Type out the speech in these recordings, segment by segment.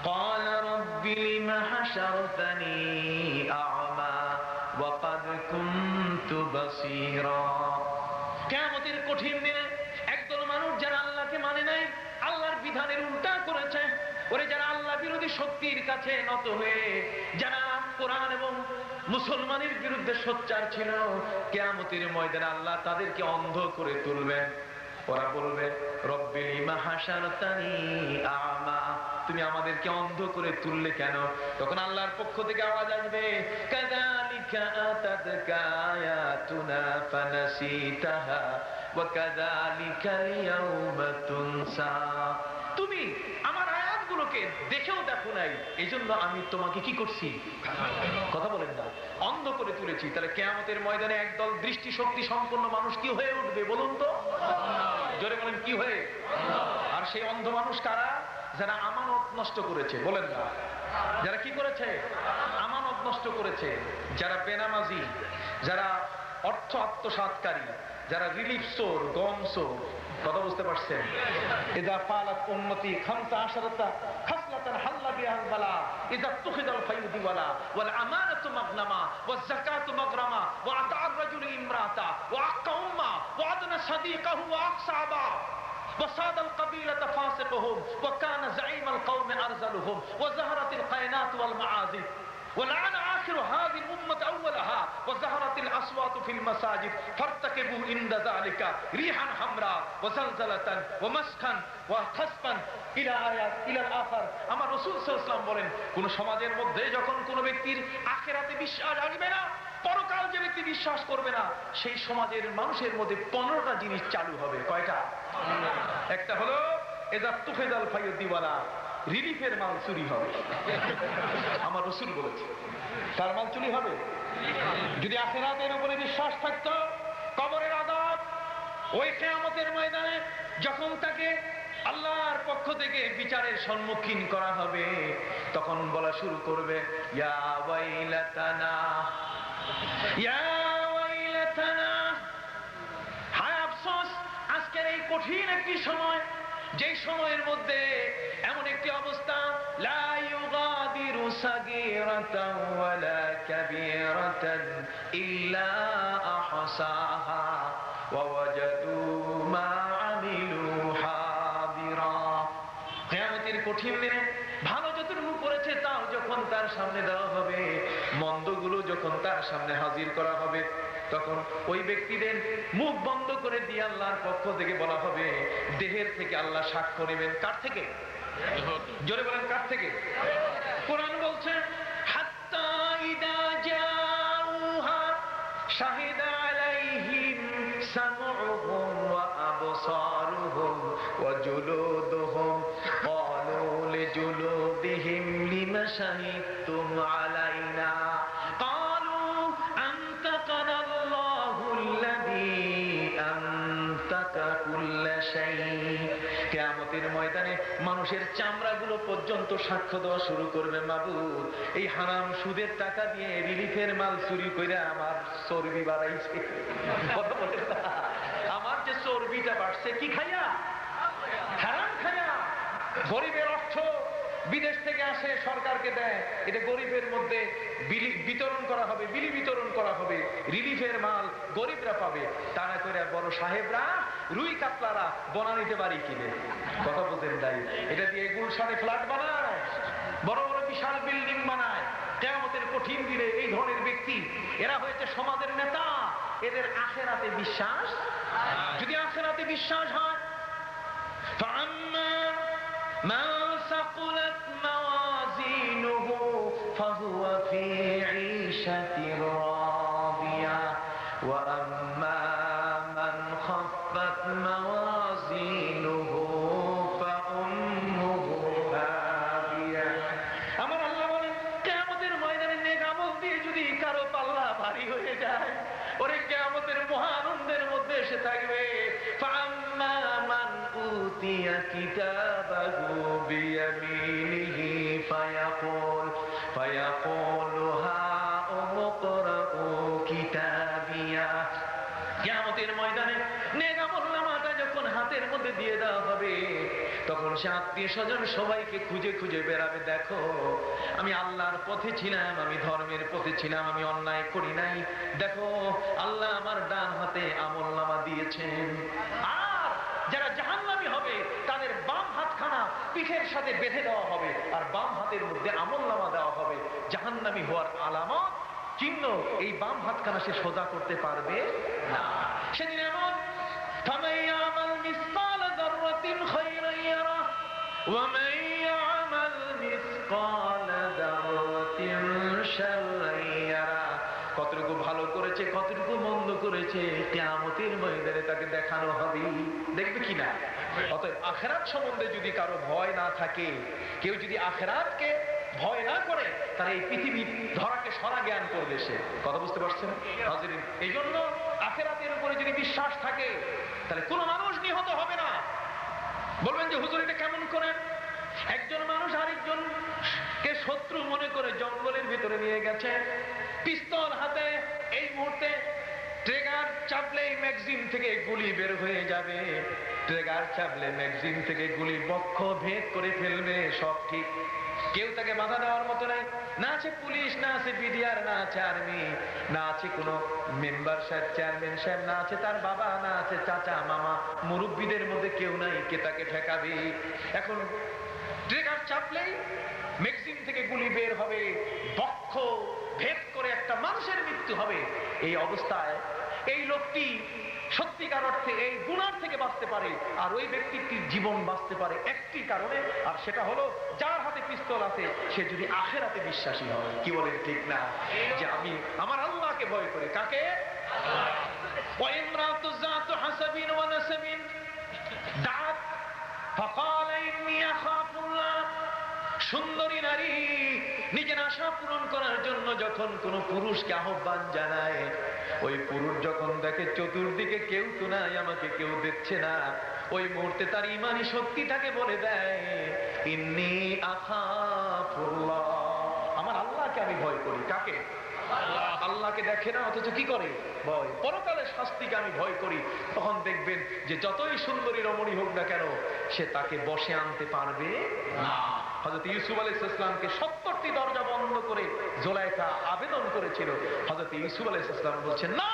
قال رب لم حشرتني أعمى وقد كنت بصيرا। কিয়ামতের কঠিন দিনে একদল মানুষ যারা আল্লাহকে মানে নাই, আল্লাহর বিধানের উল্টা করেছে, ওরে যারা আল্লাহ বিরোধী শক্তির কাছে নত হয়ে যারা কোরআন এবং মুসলমানের বিরুদ্ধে সোচ্চার ছিল, কিয়ামতের ময়দানে আল্লাহ তাদেরকে অন্ধ করে তুলবেন। ওরা বলবে রব্বি লিমা হাশারতানি আ'মা, তুমি আমাদেরকে অন্ধ করে তুললে কেন? তখন আল্লাহর পক্ষ থেকে আওয়াজ আসবে, কাযালিকা আতাতকা আয়াতুনা ফানাসিতাহা ওয়া কাযালিকাল ইয়াউমা তুনসা। তুমি আমার আয়াতগুলোকে দেখেও দেখো নাই, এইজন্য আমি তোমাকে কি করছি? কথা বলেন না, অন্ধ করে তুলেছি। তাহলে কিয়ামতের ময়দানে একদল দৃষ্টি শক্তি সম্পন্ন মানুষ কি হয়ে উঠবে বলুন তো? জোরে বলেন কি হয়ে? আর সেই অন্ধ মানুষ কারা? যারা আমানত নষ্ট করেছে। বলেন না, যারা কি করেছে? আমানত নষ্ট করেছে, যারা বেনামাজি, যারা অর্থ আত্মসাৎকারী, যারা রিলিফ চোর, গম চোর। কথা বুঝতে পারছেন? ইযা ফালাত উম্মতি 15 খাসলাতান হাল্লা বিহাল বালা ইযা তুখিদাল ফায়ুদি ওয়ালা ওয়াল আমানাতু মাগনামা ওয়াজ যাকাতু মাগরামা ওয়া আতা'আর রাজুলু ইমরাতা ওয়া আক্কা উম্মা ওয়া আদনা সাদিকাহু ওয়া আকসাবা وصاد القبيلة فاسقهم وكان زعيم القوم أرذلهم وزهرت القينات والمعازف ولعن آخر هذه الأمة أولها وزهرت الأصوات في المساجد فارتكبوا عند ذلك ريحا حمراء وزلزلة ومسخا وخسفا إلى الآخر। আমার রাসূল সাল্লাল্লাহু আলাইহি ওয়াসাল্লাম বলেন, কোন সমাজের মধ্যে যখন কোন ব্যক্তির আখিরাতে বিশ্বাস আসবে না, পরকাল যে ব্যক্তি বিশ্বাস করবে না, সেই সমাজের মানুষের মধ্যে 15টা জিনিস চালু হবে। কয়টা? একটা হলো ইযা তুখিদাল ফায়ুদিওয়ালা, রিলিফের মাল চুরি হবে। আমার রাসূল বলেছে, কার মাল চুরি হবে? যদি আখিরাতের উপরে বিশ্বাস থাকতো, কবরের আযাব, ওই কিয়ামতের ময়দানে যখন তাকে আল্লাহর পক্ষ থেকে বিচারের সম্মুখীন করা হবে, তখন বলা শুরু করবে, ইয়া ওয়াইলাতানা ইয়া ওয়াইলাতানা, হায় আফসোস, আজকের এই কঠিন একটি সময়, যেই সময়ের মধ্যে এমন একটি অবস্থা, লা ইউগাদিরু সাগীরাতান ওয়ালা কাবীরাতান ইল্লা আহসাহা ওয়া ওয়াজাদু মা আমিলু হাদিরা। কিয়ামতের কঠিন দিনে ভালো যতটুকু করেছে তাও যখন তার সামনে দেওয়া হবে, মন্দগুলো যখন তার সামনে হাজির করা হবে, তখন ওই ব্যক্তিদের মুখ বন্ধ করে দিয়ে আল্লাহর পক্ষ থেকে বলা হবে, দেহের থেকে আল্লাহ সাক্ষ্য নেবেন। কার থেকে? জোরে বলেন, কার থেকে? কোরআন বলছে, হাত্তা ইদা জাউহা শাহিদা আলাইহিম সামউহুম ওয়া আবসারুহুম ওয়া জুলুদুহুম ক্বালু লিজুলুদিহিম লিমা শাহিদতুম আলাইনা ক্বালু আনতাকানা আল্লাহুল্লাযী আনতাকা কুল্লা শাই। কিয়ামতের ময়দানে মানুষের চামড়াগুলো পর্যন্ত সাক্ষ্য দেওয়া শুরু করবে, মাবুদ, এই হারাম সুদের টাকা দিয়ে রিলিফের মাল চুরি করে আমার চর্বি বাড়াইছে। আমার যে চর্বিটা বাড়ছে কি খাইয়া? হারাম খাইয়া। গরিবের অর্থ বিদেশ থেকে আসে, সরকারকে দেয়, এটা গরিবের মধ্যে বিতরণ করা হবে, বিলি বিতরণ করা হবে, রিলিফের মাল গরিবরা পাবে। তারা করে বড় সাহেবরা, রুই কাতলারা বনানীতে বাড়ি কিনে। কথা বলতেন তাই, এটা দিয়ে গুলশানে ফ্ল্যাট বানায়, বড় বড় বিশাল বিল্ডিং বানায়। কিয়ামতের কঠিন দিনে এই ধরনের ব্যক্তি, এরা হয়েছে সমাজের নেতা। এদের আখিরাতে বিশ্বাস, যদি আখিরাতে বিশ্বাস হয়, ফাআম্মা মান সাকুলাত মাওয়াজিনুহু ফাহুয়া ফি ঈশাতির রাদিয়া ওয়া আম্মা মান খাফফাত মাওয়াজিনুহু ফাউম্মুহু হাবিয়া। আমার আল্লাহ বলেন, কিয়ামতের ময়দানে নেক আমল দিয়ে যদি কারো পাল্লা ভারী হয়ে যায়, ওরে কিয়ামতের মহানন্দের মধ্যে এসে থাকবে, ফাআম্মা মান উতিয়া কিতাবাহু বিয়ামিনিহি ফায়াকুলু হাউমুকরাউ কিতাবিয়া। কিয়ামতের ময়দানে নেক আমল নামাটা যখন হাতের মধ্যে দিয়ে দেওয়া হবে, তখন বসে আত্মীয় স্বজন সবাইকে খুঁজে খুঁজে বেড়াবে, দেখো আমি আল্লাহর পথে ছিলাম, আমি ধর্মের পথে ছিলাম, আমি অন্যায় করি নাই, দেখো আল্লাহ আমার ডান হাতে আমলনামা দিয়েছেন। আর যারা জাহান্নামী হবে তাদের বাম হাতখানা পিঠের সাথে বেঁধে দেওয়া হবে আর বাম হাতের মধ্যে আমলনামা দেওয়া হবে। জাহান্নামী হওয়ার আলামত চিহ্ন এই বাম হাতখানা সে সোজা করতে পারবে না। সেদিন এমন فمن يعمل مثقال ذرة خيرا يره ومن يعمل مثقال ذرة شرا يره। কতটুকু ভালো করেছে কতটুকু মন্দ করেছে কিয়ামতের ময়দানে তাকে দেখানো হবে, দেখবে কিনা। অতএব আখিরাত সম্বন্ধে যদি কারো ভয় না থাকে, কেউ যদি আখিরাতকে ভয় না করে, তার এই পৃথিবীর ধরাকে সরা জ্ঞান করবে সে। কথা বুঝতে পারছেন হাজিরিন? এই জন্য আখিরাতের উপরে যদি বিশ্বাস থাকে তাহলে কোনো মানুষ নিহত হবে না। বলবেন যে হুজুর এটা কেমন করে? একজন মানুষ আরেকজনকে শত্রু মনে করে জঙ্গলের ভিতরে নিয়ে গেছে, পিস্তল হাতে, এই মুহূর্তে ট্রিগার চাপলেই ম্যাগজিন থেকে গুলি বের হয়ে যাবে, ট্রিগার চাপলে ম্যাগজিন থেকে গুলি বক্ষ ভেদ করে ফেলবে, সব ঠিক। কেউ তাকে বাধা দেওয়ার মতো নাই, না আছে পুলিশ, না আছে বিডিআর, না আছে আর্মি, না আছে কোনো মেম্বার সাহেব, চেয়ারম্যান সাহেব, না আছে তার বাবা, না আছে চাচা মামা, মুরব্বীদের মধ্যে কেউ নাই কে তাকে ঠেকাবে। এখন ট্রিগার চাপলেই ম্যাগজিন থেকে গুলি বের হবে, বক্ষ ভেদ করে একটা মানুষের মৃত্যু হবে। এই অবস্থায় এই লোকটি সত্যিকার অর্থে এই গুনার থেকে বাঁচতে পারে, আর ওই ব্যক্তিটির জীবন বাঁচতে পারে একটি কারণে, আর সেটা হলো যার হাতে পিস্তল আছে সে যদি আখিরাতে বিশ্বাসী হয়। কি বলেন ঠিক না? যে আমি আমার আল্লাহকে ভয় করি। কাকে? ওয়াইমরাতু যাতু হাসাবিন ওয়া নাসাবিন দাআত ফাকালা ইন্নী আখাফুল্লাহ। সুন্দরী নারী নিজের আশা পূরণ করার জন্য যখন কোন পুরুষকে আহ্বান জানায়, ওই পুরুষ যখন দেখে চতুর্দিকে কেউ তো নাই, আমাকে কেউ দেখছে না, ওই মুহূর্তে তার ইমানি শক্তিটাকে বলে দেয় ইন্নী আখাফুল্লাহ, আমার আল্লাহকে আমি ভয় করি। কাকে? আল্লাহকে দেখে না অথচ কি করে? ভয়। পরকালের শাস্তিকে আমি ভয় করি। তখন দেখবেন যে যতই সুন্দরী রমণী হোক না কেন, সে তাকে বশে আনতে পারবে না। হযরত ইউসুফ আলাইহিস সালামকে 70টি দরজা বন্ধ করে জুলাইখা আবেদন করেছিল। হযরত ইউসুফ আলাইহিস সালাম বলছেন, না,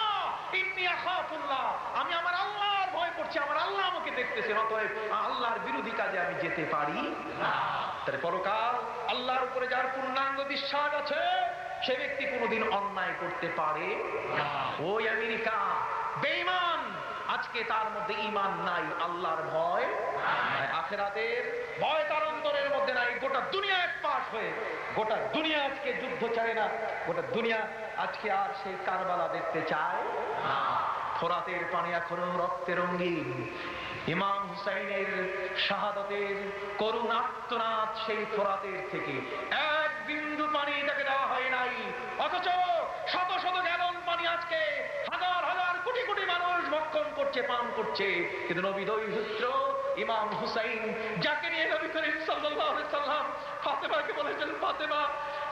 ইন্নী আখাফুল্লাহ, আমি আমার আল্লাহর ভয় করছি, আমার আল্লাহ আমাকে দেখতেছেন, অতএব আল্লাহর বিরোধী কাজে আমি যেতে পারি না। তাহলে পরকাল আল্লাহর উপরে যার পূর্ণাঙ্গ বিশ্বাস আছে, সে ব্যক্তি কোনোদিন অন্যায় করতে পারে না। ওই আমেরিকা বেঈমান, আজকে তার মধ্যে ঈমান নাই, আল্লাহর ভয় নাই, আখিরাতের ভয় তার অন্তরের মধ্যে নাই। গোটা দুনিয়া একপাশ হয়ে, গোটা দুনিয়া আজকে যুদ্ধ চায় না, গোটা দুনিয়া আজকে আর সেই কারবালা দেখতে চায় না। ফোরাতের পানি এখনো রক্তে রঙিন, ইমাম হুসাইনের শাহাদাতের করুণ আর্তনাদ সেই ফোরাতের থেকে এক বিন্দু পানি তাকে দেওয়া হয় নাই, অথচ শত শত গ্যালন পানি আজকে হাজার হাজার কোটি কোটি মানুষ ভক্ষণ করছে, পান করছে। কিন্তু নবী দৈহিত্র ইমাম হুসাইন, যাকে নিয়ে নবী করিম সাল্লাল্লাহু আলাইহি সাল্লাম ফাতেমাকে বলেছেন, ফাতেমা,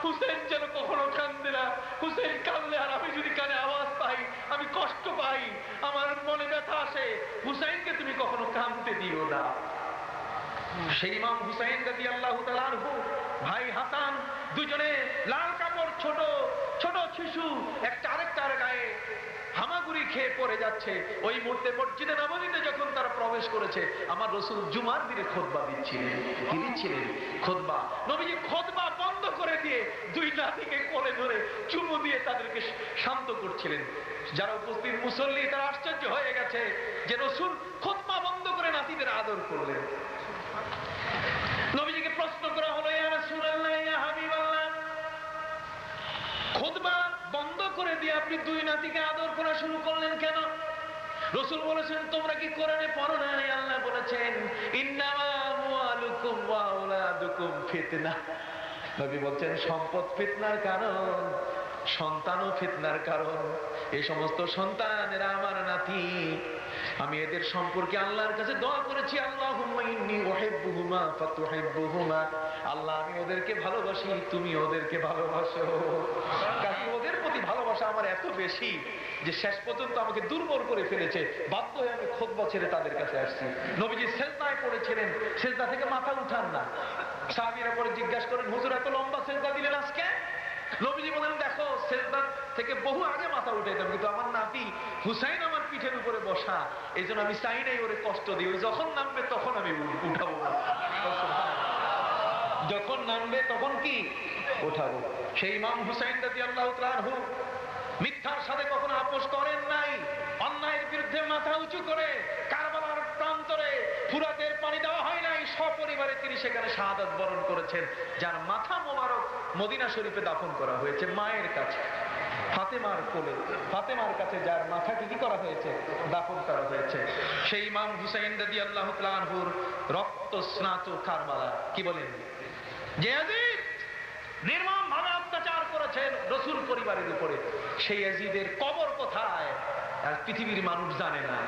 হুসেন যেন কখনো কান্দে না, হুসেন কাঁদলে আর আমি যদি কানে আওয়াজ পাই আমি কষ্ট পাই, আমার মনে ব্যথা আসে, হুসাইনকে তুমি কখনো কাঁদতে দিও না। সেই ইমাম হুসাইন রাদিয়াল্লাহু তাআলা আনহু, ভাই হাসান, দুজনে লাল কাপড়, ছোট ছোট শিশু, একটা আরেকটার গায়ে হামাগুড়ি খেয়ে পড়ে যাচ্ছে। ওই মুহূর্তে মসজিদে নববীতে যখন তারা প্রবেশ করেছে, আমার রাসূল জুমার দিনে খুতবা দিচ্ছিলেন। কি দিচ্ছিলেন? খুতবা। নবীজি খুতবা বন্ধ করে দিয়ে দুই নাতিকে কোলে ধরে চুমু দিয়ে তাদেরকে শান্ত করছিলেন। যারা উপস্থিত মুসল্লি তারা আশ্চর্য হয়ে গেছে যে রাসূল খুতবা বন্ধ করে নাতিদের আদর করলেন। নবীজিকে প্রশ্ন করা হলো, ইয়া রাসূলুল্লাহ, ইয়া হাবিবাল্লাহ, খুতবা বন্ধ করে দিয়ে আপনি দুই নাতিকে আদর করা শুরু করলেন কেন? রাসূল বলেছেন, তোমরা কি কোরআনে পড়ো নাই? আল্লাহ বলেছেন, ইন্নামা আমওয়ালুকুম ওয়া আওলাদুকুম ফিতনা। নবী বলছেন, সম্পদ ফিতনার কারণ, সন্তানও ফিতনার কারণ। এই সমস্ত সন্তানেরা আমার নাতি, আমি এদের সম্পর্কে আল্লাহর কাছে দোয়া করেছি, আল্লাহুম্মা ইন্নী উহিব্বুহুমা ফাতুহিব্বুহুমা, আল্লাহ আমি ওদেরকে ভালোবাসি, তুমি ওদেরকে ভালোবাসো। কারণ ওদের প্রতি ভালোবাসা আমার এত বেশি যে শেষ পর্যন্ত আমাকে দুর্বল করে ফেলেছে, বাধ্য হয়ে আমি খুতবা ছেড়ে তাদের কাছে আসছি। নবীজি সেজদায় পড়েছিলেন, সেজদা থেকে মাথা উঠান না। সাহাবীরা পরে জিজ্ঞাসা করেন, হুজুর এত লম্বা সেজদা দিলেন আজকে? নবীজি বলেন, দেখো সেজদা থেকে বহু আগে মাথা উঠাইতাম, কিন্তু আমার নাতি হুসাইন আমার পিঠের উপরে বসা, এই জন্য আমি চাই নাই ওরে কষ্ট দিই, ওই যখন নামবে তখন আমি উঠাবো না। যখন নামবে তখন কি উঠাবো। সেই ইমাম হুসাইন রাদিয়াল্লাহু তাআলা আনহু মিথ্যার সাথে কখনো আপোষ করেন নাই। অন্যায়ের বিরুদ্ধে মাথা উঁচু করে কারবালার প্রান্তরে ফুরাতের পানি দেওয়া হয় নাই, সপরিবারে তিনি সেখানে শাহাদাত বরণ করেছেন। যার মাথা মোবারক মদিনা শরীফে দাফন করা হয়েছে মায়ের কাছে, ফাতেমার কোলে, ফাতেমার কাছে যার মাথাকে কি করা হয়েছে, দাফন করা হয়েছে। সেই ইমাম হুসাইন রাদিয়াল্লাহু তাআলা আনহুর রক্ত স্নাত কারবালা, কি বলেন, যে ইয়াজিদ নির্মম ভাবে অত্যাচার করেছেন রাসূল পরিবারের উপরে, সেই ইয়াজিদের কবর কোথায় আর পৃথিবীর মানুষ জানে না।